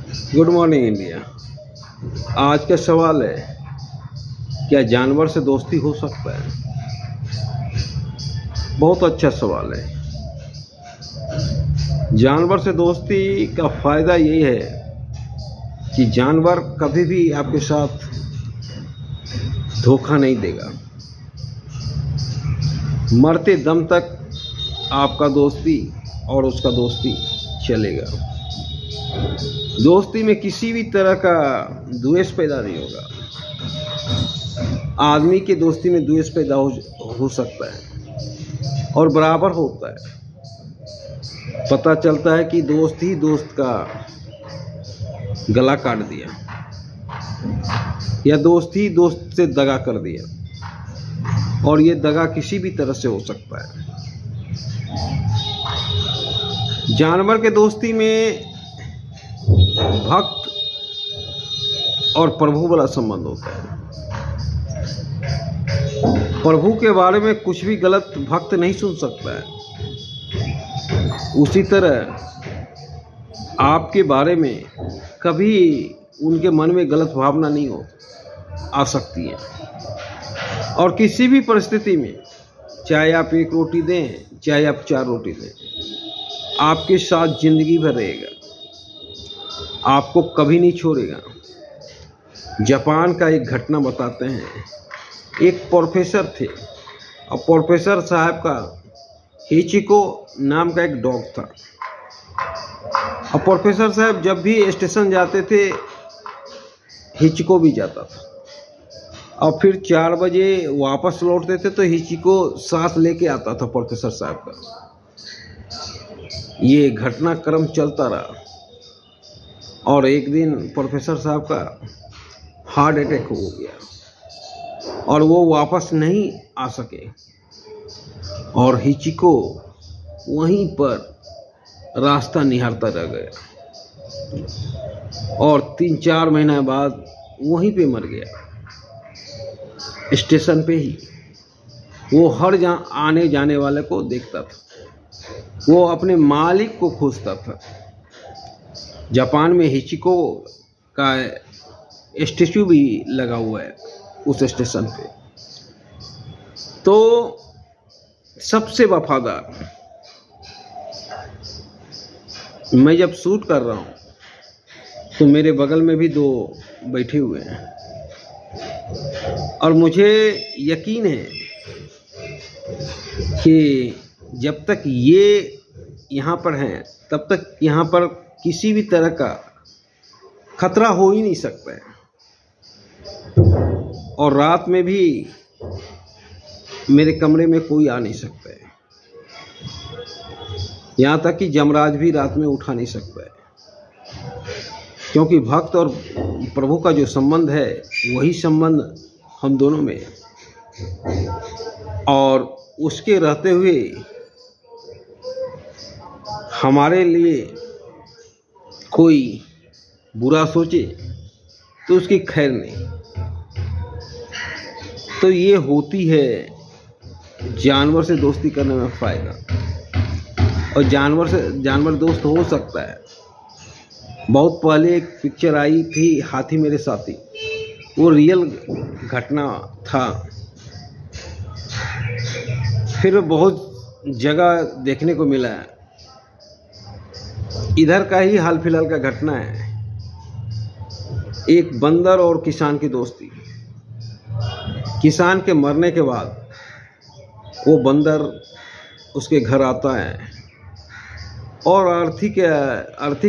Good morning India. आज का सवाल है, क्या जानवर से दोस्ती हो सकता है? बहुत अच्छा सवाल है। जानवर से दोस्ती का फ़ायदा यही है कि जानवर कभी भी आपके साथ धोखा नहीं देगा। मरते दम तक आपका दोस्ती और उसका दोस्ती चलेगा। दोस्ती में किसी भी तरह का द्वेष पैदा नहीं होगा। आदमी की दोस्ती में द्वेष पैदा हो सकता है और बराबर होता है। पता चलता है कि दोस्त ही दोस्त का गला काट दिया या दोस्त ही दोस्त से दगा कर दिया, और ये दगा किसी भी तरह से हो सकता है। जानवर के दोस्ती में भक्त और प्रभु वाला संबंध होता है। प्रभु के बारे में कुछ भी गलत भक्त नहीं सुन सकता है। उसी तरह आपके बारे में कभी उनके मन में गलत भावना नहीं आ सकती है। और किसी भी परिस्थिति में, चाहे आप एक रोटी दें चाहे आप 4 रोटी दें, आपके साथ जिंदगी भर रहेगा, आपको कभी नहीं छोड़ेगा। जापान का एक घटना बताते हैं। एक प्रोफेसर थे और प्रोफेसर साहब का हिचिको नाम का एक डॉग था। और प्रोफेसर साहब जब भी स्टेशन जाते थे, हिचिको भी जाता था। और फिर 4 बजे वापस लौटते थे तो हिचिको साथ लेके आता था प्रोफेसर साहब का। ये घटनाक्रम चलता रहा और एक दिन प्रोफेसर साहब का हार्ट अटैक हो गया और वो वापस नहीं आ सके। और हिचिको वहीं पर रास्ता निहारता रह गया और 3-4 महीने बाद वहीं पे मर गया, स्टेशन पे ही। वो हर आने जाने वाले को देखता था, वो अपने मालिक को खोजता था। जापान में हिचिको का स्टैचू भी लगा हुआ है उस स्टेशन पे। तो सबसे वफादार। मैं जब शूट कर रहा हूँ तो मेरे बगल में भी 2 बैठे हुए हैं और मुझे यकीन है कि जब तक ये यहाँ पर हैं तब तक यहाँ पर किसी भी तरह का खतरा हो ही नहीं सकता है। और रात में भी मेरे कमरे में कोई आ नहीं सकता है। यहाँ तक कि यमराज भी रात में उठा नहीं सकता है, क्योंकि भक्त और प्रभु का जो संबंध है वही संबंध हम दोनों में है। और उसके रहते हुए हमारे लिए कोई बुरा सोचे तो उसकी खैर नहीं। तो ये होती है जानवर से दोस्ती करने में फ़ायदा। और जानवर दोस्त हो सकता है। बहुत पहले एक पिक्चर आई थी, हाथी मेरे साथी। वो रियल घटना था। फिर बहुत जगह देखने को मिला है। इधर का ही हाल फिलहाल का घटना है। एक बंदर और किसान की दोस्ती। किसान के मरने के बाद वो बंदर उसके घर आता है और अर्थी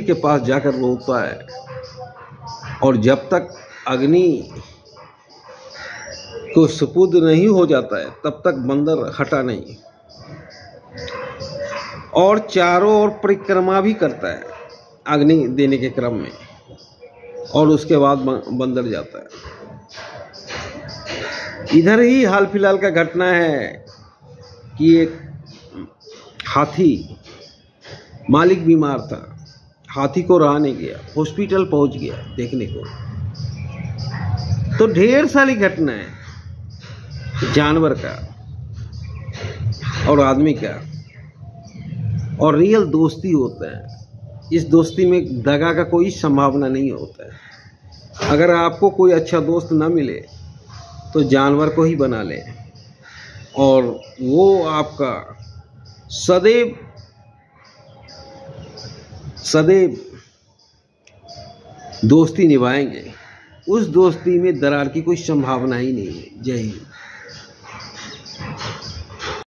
के पास जाकर रोता है। और जब तक अग्नि को सुपुर्द नहीं हो जाता है तब तक बंदर हटा नहीं, और चारों ओर परिक्रमा भी करता है अग्नि देने के क्रम में। और उसके बाद बंदर जाता है। इधर ही हाल फिलहाल का घटना है कि एक हाथी, मालिक बीमार था, हाथी को रहा नहीं गया, हॉस्पिटल पहुंच गया देखने को। तो ढेर सारी घटना है जानवर का और आदमी का। और रियल दोस्ती होता है इस दोस्ती में दगा का कोई संभावना नहीं होता है। अगर आपको कोई अच्छा दोस्त ना मिले तो जानवर को ही बना लें, और वो आपका सदैव सदैव दोस्ती निभाएंगे। उस दोस्ती में दरार की कोई संभावना ही नहीं है। जय हिंद।